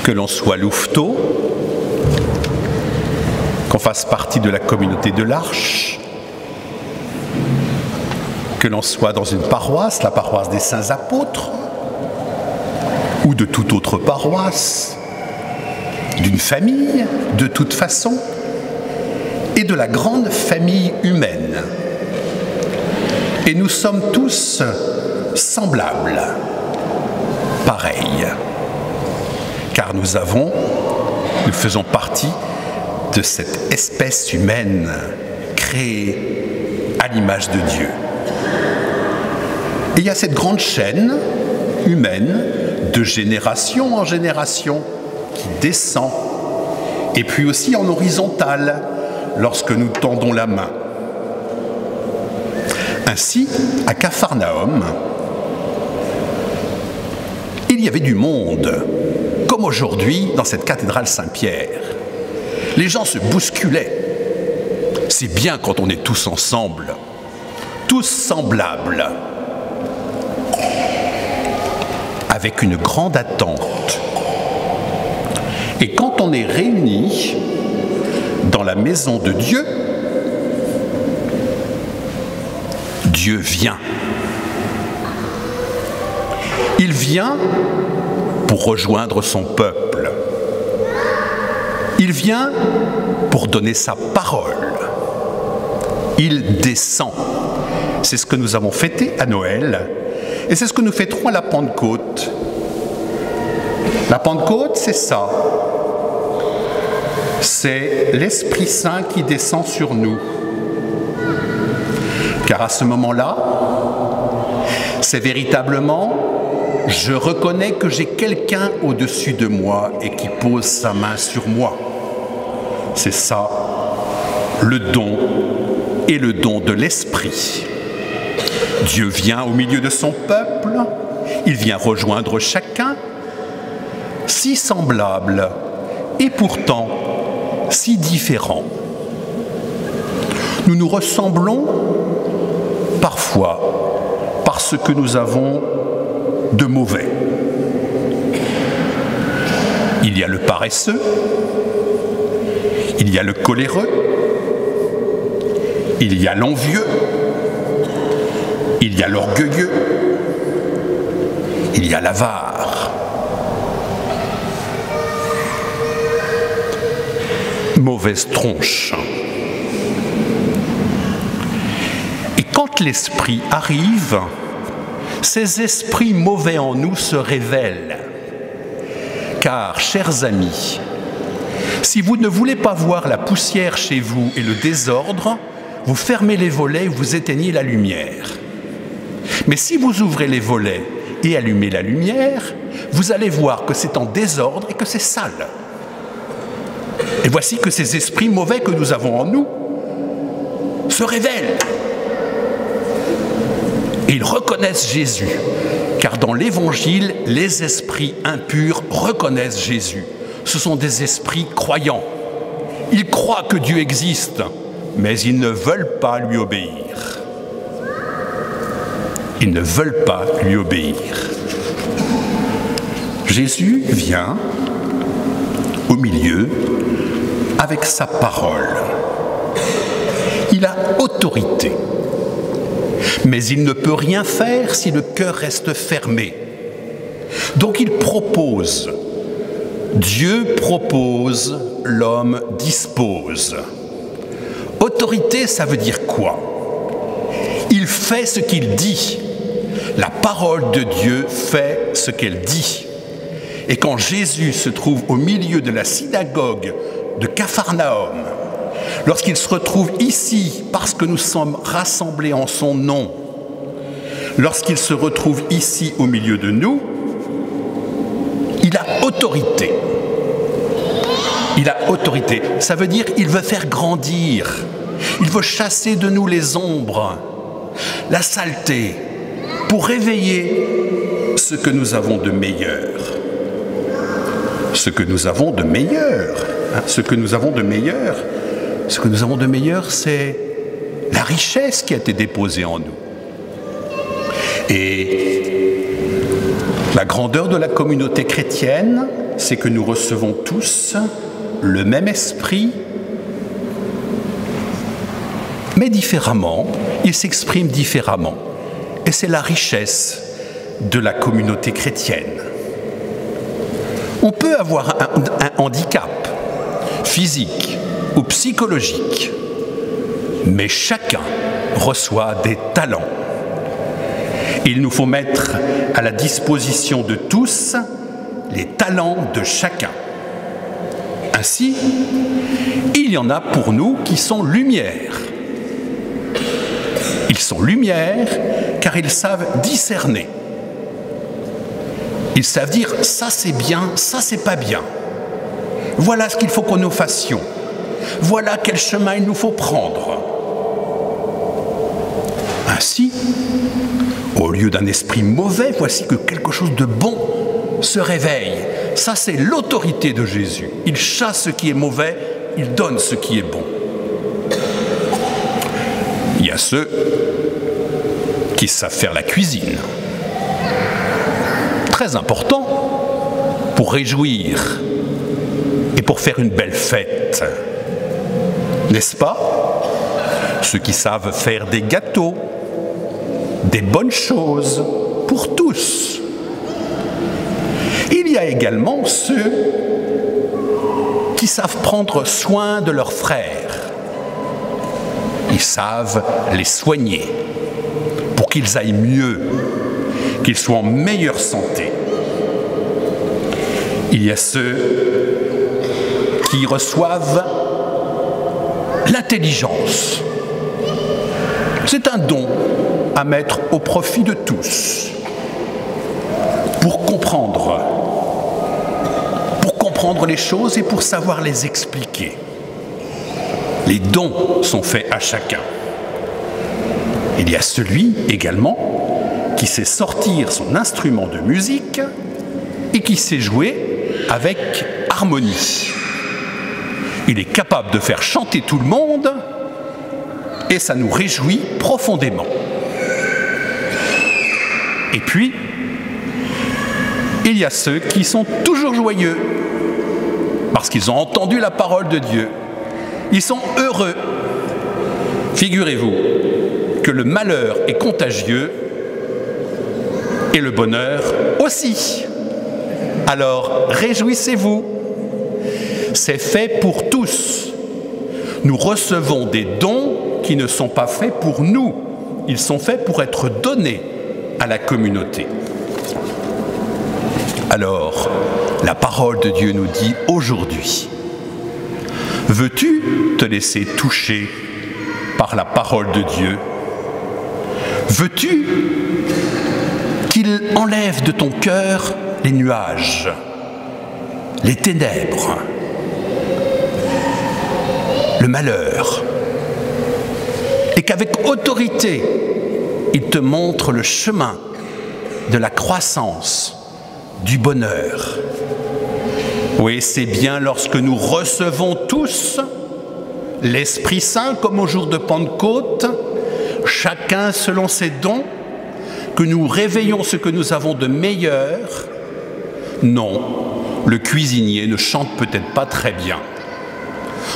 que l'on soit louveteau, qu'on fasse partie de la communauté de l'Arche, que l'on soit dans une paroisse, la paroisse des Saints Apôtres, ou de toute autre paroisse, d'une famille, de toute façon, et de la grande famille humaine. Et nous sommes tous semblables, pareils, car nous faisons partie de cette espèce humaine créée à l'image de Dieu. Et il y a cette grande chaîne humaine de génération en génération qui descend, et puis aussi en horizontale lorsque nous tendons la main. Ainsi, à Capharnaüm, il y avait du monde, comme aujourd'hui dans cette cathédrale Saint-Pierre. Les gens se bousculaient. C'est bien quand on est tous ensemble, tous semblables, avec une grande attente. Et quand on est réunis dans la maison de Dieu, Dieu vient. Il vient pour rejoindre son peuple. Il vient pour donner sa parole. Il descend. C'est ce que nous avons fêté à Noël et c'est ce que nous fêterons à la Pentecôte. La Pentecôte, c'est ça. C'est l'Esprit Saint qui descend sur nous. Car à ce moment-là, c'est véritablement, je reconnais que j'ai quelqu'un au-dessus de moi et qui pose sa main sur moi. C'est ça, le don et le don de l'Esprit. Dieu vient au milieu de son peuple, il vient rejoindre chacun, si semblable et pourtant si différent. Nous nous ressemblons parfois par ce que nous avons de mauvais. Il y a le paresseux, il y a le coléreux, il y a l'envieux, il y a l'orgueilleux, il y a l'avare. Mauvaise tronche. Et quand l'esprit arrive, ces esprits mauvais en nous se révèlent. Car, chers amis, si vous ne voulez pas voir la poussière chez vous et le désordre, vous fermez les volets et vous éteignez la lumière. Mais si vous ouvrez les volets et allumez la lumière, vous allez voir que c'est en désordre et que c'est sale. Et voici que ces esprits mauvais que nous avons en nous se révèlent. Et ils reconnaissent Jésus, car dans l'Évangile, les esprits impurs reconnaissent Jésus. Ce sont des esprits croyants. Ils croient que Dieu existe, mais ils ne veulent pas lui obéir. Ils ne veulent pas lui obéir. Jésus vient au milieu avec sa parole. Il a autorité, mais il ne peut rien faire si le cœur reste fermé. Donc il propose. Dieu propose, l'homme dispose. Autorité, ça veut dire quoi? Il fait ce qu'il dit. La parole de Dieu fait ce qu'elle dit. Et quand Jésus se trouve au milieu de la synagogue de Capharnaüm, lorsqu'il se retrouve ici parce que nous sommes rassemblés en son nom, lorsqu'il se retrouve ici au milieu de nous, il a autorité. Il a autorité. Ça veut dire qu'il veut faire grandir. Il veut chasser de nous les ombres, la saleté, pour réveiller ce que nous avons de meilleur. Ce que nous avons de meilleur. Ce que nous avons de meilleur. Ce que nous avons de meilleur, c'est la richesse qui a été déposée en nous. Et la grandeur de la communauté chrétienne, c'est que nous recevons tous le même esprit, mais différemment, il s'exprime différemment. Et c'est la richesse de la communauté chrétienne. On peut avoir un handicap physique ou psychologique, mais chacun reçoit des talents. Il nous faut mettre à la disposition de tous les talents de chacun. Ainsi, il y en a pour nous qui sont lumière. Ils sont lumière car ils savent discerner. Ils savent dire « ça c'est bien, ça c'est pas bien ». Voilà ce qu'il faut que nous fassions. Voilà quel chemin il nous faut prendre. Ainsi, au lieu d'un esprit mauvais, voici que quelque chose de bon se réveille. Ça, c'est l'autorité de Jésus. Il chasse ce qui est mauvais, il donne ce qui est bon. Il y a ceux qui savent faire la cuisine. Très important pour réjouir et pour faire une belle fête. N'est-ce pas? Ceux qui savent faire des gâteaux, des bonnes choses pour tous. Il y a également ceux qui savent prendre soin de leurs frères. Ils savent les soigner pour qu'ils aillent mieux, qu'ils soient en meilleure santé. Il y a ceux qui reçoivent l'intelligence. C'est un don à mettre au profit de tous pour comprendre les choses et pour savoir les expliquer. Les dons sont faits à chacun. Il y a celui également qui sait sortir son instrument de musique et qui sait jouer avec harmonie. Il est capable de faire chanter tout le monde et ça nous réjouit profondément. Et puis, il y a ceux qui sont toujours joyeux parce qu'ils ont entendu la parole de Dieu. Ils sont heureux. Figurez-vous que le malheur est contagieux et le bonheur aussi. Alors, réjouissez-vous. C'est fait pour tous. Nous recevons des dons qui ne sont pas faits pour nous. Ils sont faits pour être donnés à la communauté. Alors, la parole de Dieu nous dit aujourd'hui, veux-tu te laisser toucher par la parole de Dieu? Veux-tu qu'il enlève de ton cœur les nuages, les ténèbres, le malheur, et qu'avec autorité, il te montre le chemin de la croissance, du bonheur. Oui, c'est bien lorsque nous recevons tous l'Esprit Saint, comme au jour de Pentecôte, chacun selon ses dons, que nous réveillons ce que nous avons de meilleur. Non, le cuisinier ne chante peut-être pas très bien.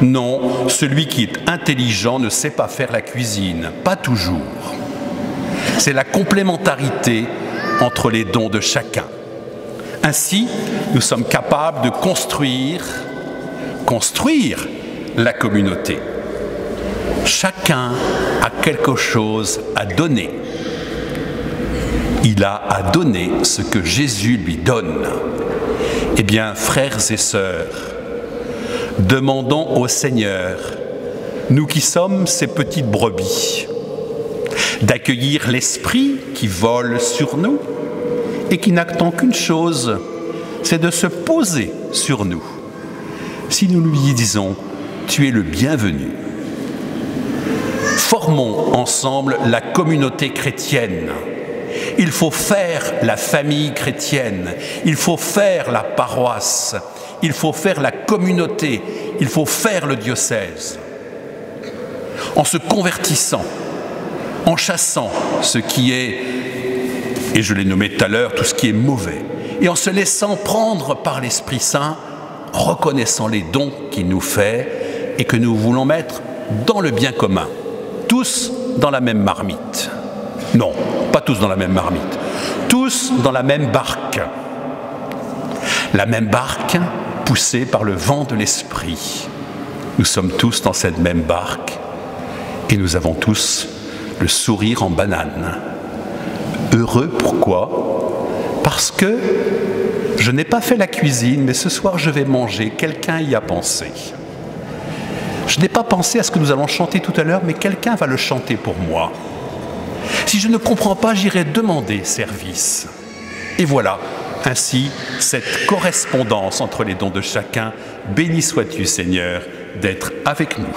Non, celui qui est intelligent ne sait pas faire la cuisine, pas toujours. C'est la complémentarité entre les dons de chacun. Ainsi, nous sommes capables de construire la communauté. Chacun a quelque chose à donner. Il a à donner ce que Jésus lui donne. Eh bien, frères et sœurs, demandons au Seigneur, nous qui sommes ces petites brebis, d'accueillir l'Esprit qui vole sur nous et qui n'attend qu'une chose, c'est de se poser sur nous. Si nous lui disons « Tu es le bienvenu », formons ensemble la communauté chrétienne. Il faut faire la famille chrétienne, il faut faire la paroisse, il faut faire la communauté, il faut faire le diocèse. En se convertissant, en chassant ce qui est, et je l'ai nommé tout à l'heure, tout ce qui est mauvais, et en se laissant prendre par l'Esprit Saint, en reconnaissant les dons qu'il nous fait et que nous voulons mettre dans le bien commun, tous dans la même marmite. Non, pas tous dans la même marmite, tous dans la même barque. La même barque poussée par le vent de l'Esprit. Nous sommes tous dans cette même barque et nous avons tous le sourire en banane. Heureux, pourquoi? Parce que je n'ai pas fait la cuisine, mais ce soir je vais manger. Quelqu'un y a pensé. Je n'ai pas pensé à ce que nous allons chanter tout à l'heure, mais quelqu'un va le chanter pour moi. Si je ne comprends pas, j'irai demander service. Et voilà, ainsi, cette correspondance entre les dons de chacun. Béni sois-tu, Seigneur, d'être avec nous.